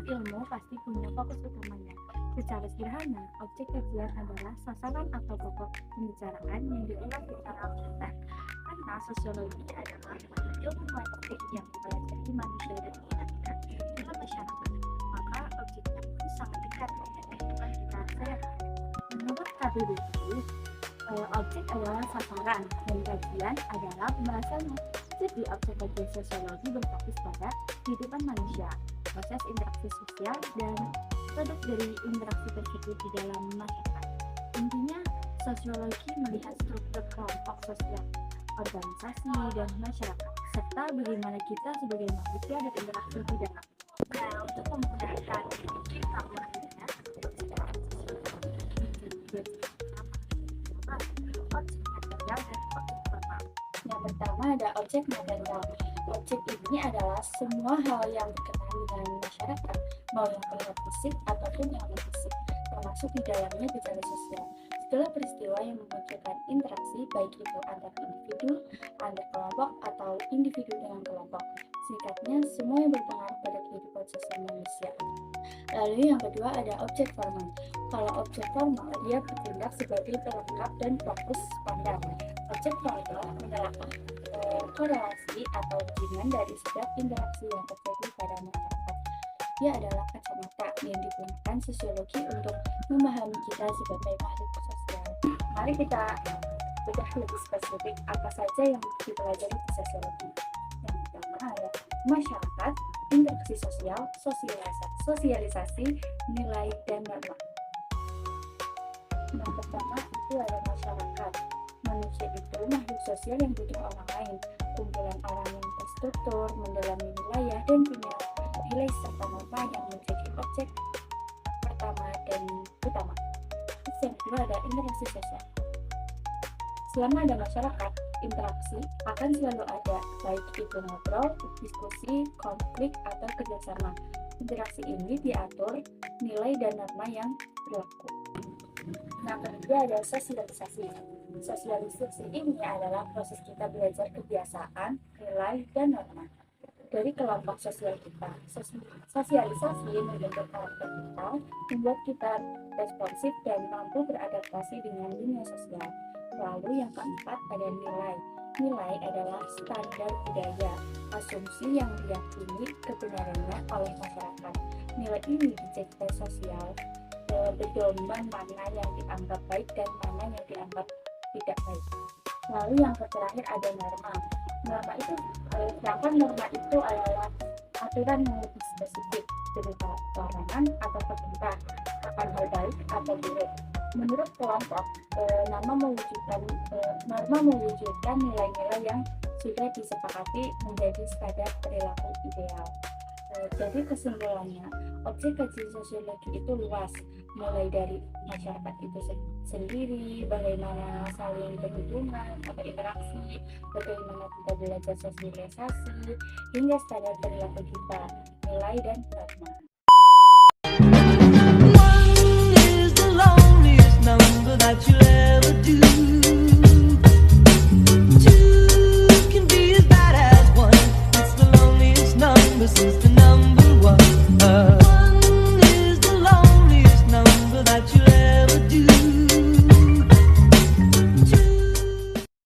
ilmu pasti punya fokus utamanya. Secara sederhana, objek kajian adalah sasaran atau pokok pembicaraan yang diulang secara konsisten. Karena sosiologi adalah ilmu kualitatif yang mempelajari manusia dan dinamika dalam masyarakat, maka objeknya pun sangat dekat dengan kehidupan kita sehari-hari. Menurut KBBI, objek adalah sasaran dan kajian adalah pembahasannya. Jadi, objek kajian sosiologi berfokus pada kehidupan manusia, proses interaksi sosial, dan produk dari interaksi tersebut di dalam masyarakat. Intinya, sosiologi melihat struktur kelompok sosial, organisasi, dan masyarakat, serta bagaimana kita sebagai manusia berinteraksi di dalam. Nah, untuk memudahkan kita mengenai objek material dan objek formal. Yang pertama ada objek material. Objek ini adalah semua hal yang berkenaan dengan masyarakat, mau yang terlihat fisik ataupun yang non-fisik, termasuk di dalamnya gejala sosial. Segala peristiwa yang memunculkan interaksi, baik itu antar individu, antar kelompok, atau individu dengan kelompok. Singkatnya, semua yang berpengaruh pada kehidupan sosial manusia. Lalu yang kedua ada objek formal. Kalau objek formal, dia bertindak sebagai pelengkap dan fokus pandang. Objek formal adalah korelasi atau hubungan dari setiap interaksi yang terjadi pada masyarakat. Dia adalah kacamata yang digunakan sosiologi untuk memahami kita sebagai makhluk sosial. Mari kita bedah lebih spesifik apa saja yang dipelajari di sosiologi. Yang pertama ada masyarakat, interaksi sosial, sosialisasi, nilai, dan norma. Yang pertama itu ada masyarakat. Manusia itu makhluk sosial yang butuh orang lain, kumpulan orang yang terstruktur, mendalami wilayah, dan punya nilai serta norma yang menjadi objek pertama dan utama. Terus yang kedua ada interaksi sosial. Selama ada masyarakat, interaksi akan selalu ada, baik itu ngobrol, diskusi, konflik, atau kerjasama. Interaksi ini diatur nilai dan norma yang berlaku. Nah, ketiga ada sosialisasi. Sosialisasi ini adalah proses kita belajar kebiasaan, nilai, dan norma dari kelompok sosial kita. Sosialisasi membentuk karakter kita, membuat kita responsif dan mampu beradaptasi dengan dunia sosial. Lalu yang keempat ada nilai. Nilai adalah standar budaya, asumsi yang diyakini kebenarannya oleh masyarakat. Nilai ini dijadikan sosial, pedoman mana yang dianggap baik dan mana yang dianggap tidak baik. Lalu yang terakhir ada norma. Norma itu, sedangkan norma itu adalah aturan yang lebih spesifik, berupa larangan atau perintah akan hal baik atau buruk. Menurut kelompok, norma mewujudkan nilai-nilai yang sudah disepakati menjadi standar perilaku ideal. Jadi kesimpulannya, objek kajian sosiologi itu luas, mulai dari masyarakat itu sendiri, bagaimana saling berhubungan atau interaksi, bagaimana kita belajar sosialisasi, hingga standar perilaku kita, nilai dan norma. That you'll ever do. Two can be as bad as one. It's the loneliest number since the number